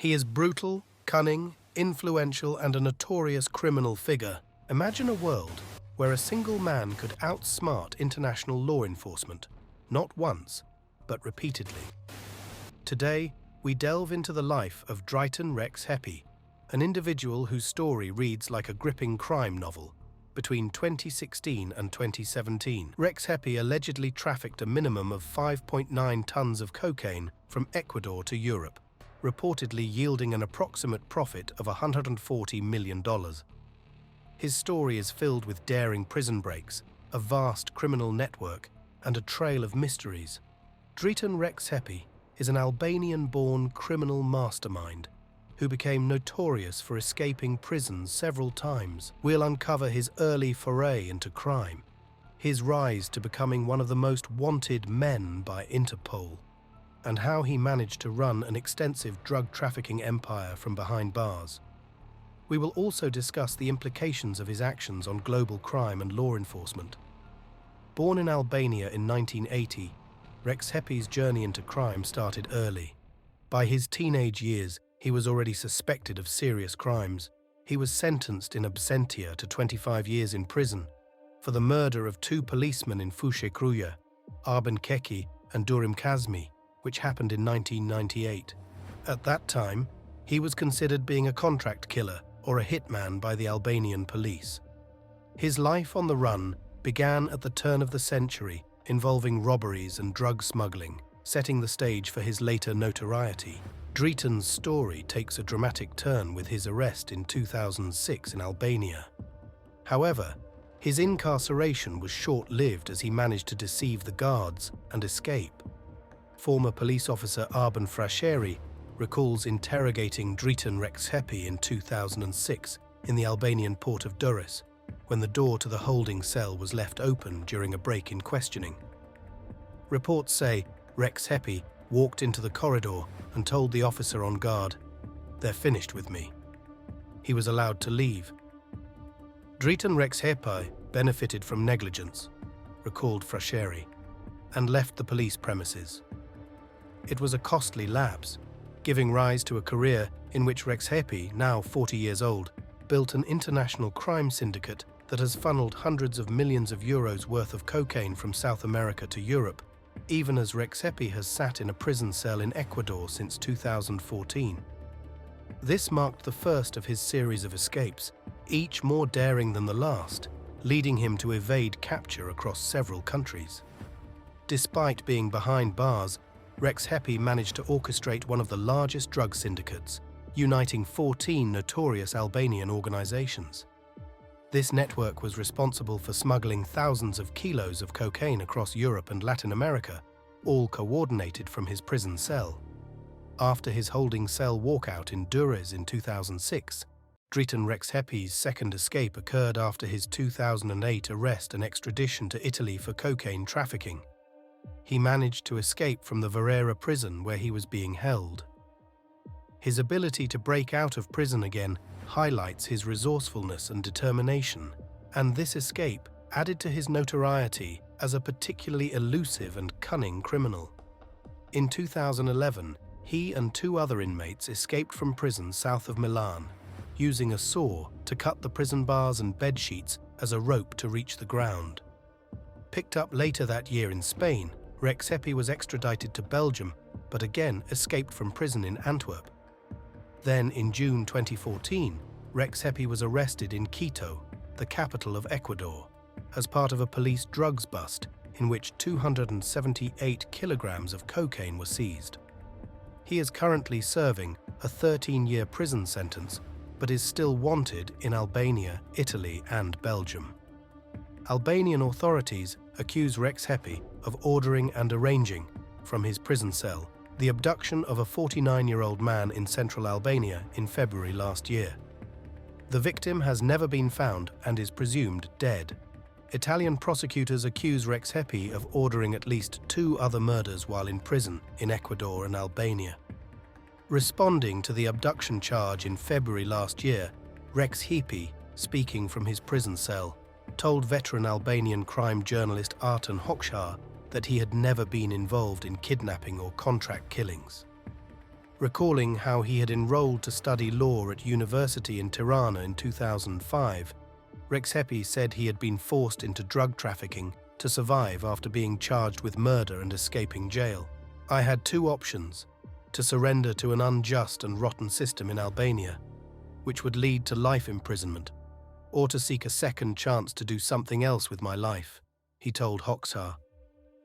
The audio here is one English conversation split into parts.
He is brutal, cunning, influential, and a notorious criminal figure. Imagine a world where a single man could outsmart international law enforcement, not once, but repeatedly. Today, we delve into the life of Dritan Rexhepi, an individual whose story reads like a gripping crime novel. Between 2016 and 2017, Rexhepi allegedly trafficked a minimum of 5.9 tons of cocaine from Ecuador to Europe, reportedly yielding an approximate profit of $140 million. His story is filled with daring prison breaks, a vast criminal network, and a trail of mysteries. Dritan Rexhepi is an Albanian-born criminal mastermind who became notorious for escaping prison several times. We'll uncover his early foray into crime, his rise to becoming one of the most wanted men by Interpol, and how he managed to run an extensive drug trafficking empire from behind bars. We will also discuss the implications of his actions on global crime and law enforcement. Born in Albania in 1980, Rexhepi's journey into crime started early. By his teenage years, he was already suspected of serious crimes. He was sentenced in absentia to 25 years in prison for the murder of 2 policemen in Fushë, Arben and Durim Kazmi, which happened in 1998. At that time, he was considered being a contract killer or a hitman by the Albanian police. His life on the run began at the turn of the century, involving robberies and drug smuggling, setting the stage for his later notoriety. Dritan's story takes a dramatic turn with his arrest in 2006 in Albania. However, his incarceration was short-lived as he managed to deceive the guards and escape. Former police officer Arben Frasheri recalls interrogating Dritan Rexhepi in 2006 in the Albanian port of Durres, when the door to the holding cell was left open during a break in questioning. Reports say Rexhepi walked into the corridor and told the officer on guard, "They're finished with me." He was allowed to leave. Dritan Rexhepi benefited from negligence, recalled Frasheri, and left the police premises. It was a costly lapse, giving rise to a career in which Rexhepi, now 40 years old, built an international crime syndicate that has funneled hundreds of millions of euros worth of cocaine from South America to Europe, even as Rexhepi has sat in a prison cell in Ecuador since 2014. This marked the first of his series of escapes, each more daring than the last, leading him to evade capture across several countries. Despite being behind bars, Rexhepi managed to orchestrate one of the largest drug syndicates, uniting 14 notorious Albanian organizations. This network was responsible for smuggling thousands of kilos of cocaine across Europe and Latin America, all coordinated from his prison cell. After his holding cell walkout in Durres in 2006, Dritan Rexhepi's second escape occurred after his 2008 arrest and extradition to Italy for cocaine trafficking. He managed to escape from the Varera prison where he was being held. His ability to break out of prison again highlights his resourcefulness and determination, and this escape added to his notoriety as a particularly elusive and cunning criminal. In 2011, he and 2 other inmates escaped from prison south of Milan, using a saw to cut the prison bars and bed sheets as a rope to reach the ground. Picked up later that year in Spain, Rexhepi was extradited to Belgium, but again escaped from prison in Antwerp. Then, in June 2014, Rexhepi was arrested in Quito, the capital of Ecuador, as part of a police drugs bust in which 278 kilograms of cocaine were seized. He is currently serving a 13-year prison sentence, but is still wanted in Albania, Italy, and Belgium. Albanian authorities accuse Rexhepi of ordering and arranging, from his prison cell, the abduction of a 49-year-old man in central Albania in February last year. The victim has never been found and is presumed dead. Italian prosecutors accuse Rexhepi of ordering at least 2 other murders while in prison in Ecuador and Albania. Responding to the abduction charge in February last year, Rexhepi, speaking from his prison cell, told veteran Albanian crime journalist Artan Hoxha that he had never been involved in kidnapping or contract killings. Recalling how he had enrolled to study law at university in Tirana in 2005, Rexhepi said he had been forced into drug trafficking to survive after being charged with murder and escaping jail. "I had two options: to surrender to an unjust and rotten system in Albania, which would lead to life imprisonment, or to seek a second chance to do something else with my life," he told Hoxha.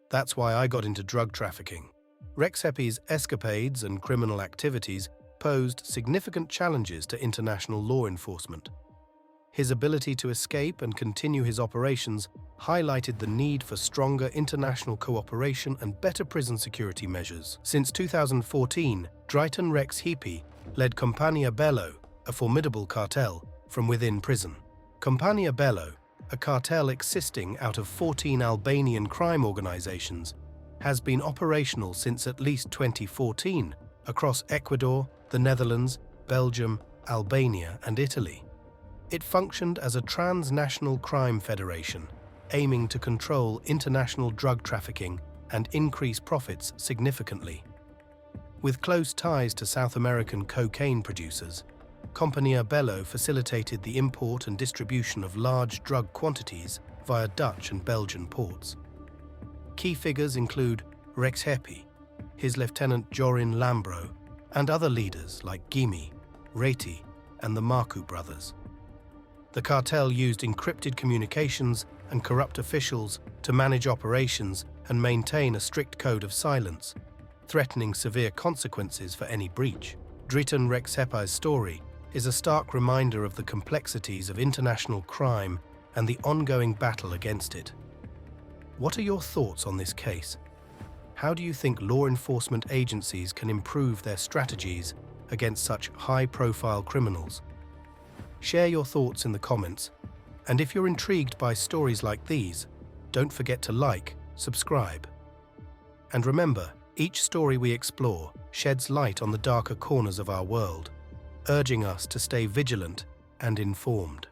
"That's why I got into drug trafficking." Rexhepi's escapades and criminal activities posed significant challenges to international law enforcement. His ability to escape and continue his operations highlighted the need for stronger international cooperation and better prison security measures. Since 2014, Dritan Rexhepi led Kompania Bello, a formidable cartel, from within prison. Kompania Bello, a cartel existing out of 14 Albanian crime organizations, has been operational since at least 2014 across Ecuador, the Netherlands, Belgium, Albania, and Italy. It functioned as a transnational crime federation, aiming to control international drug trafficking and increase profits significantly. With close ties to South American cocaine producers, Kompania Bello facilitated the import and distribution of large drug quantities via Dutch and Belgian ports. Key figures include Rexhepi, his lieutenant Jorin Lambro, and other leaders like Gimi, Reti, and the Marku brothers. The cartel used encrypted communications and corrupt officials to manage operations and maintain a strict code of silence, threatening severe consequences for any breach. Dritan Rexhepi's story is a stark reminder of the complexities of international crime and the ongoing battle against it. What are your thoughts on this case? How do you think law enforcement agencies can improve their strategies against such high-profile criminals? Share your thoughts in the comments, and if you're intrigued by stories like these, don't forget to like, subscribe. And remember, each story we explore sheds light on the darker corners of our world, urging us to stay vigilant and informed.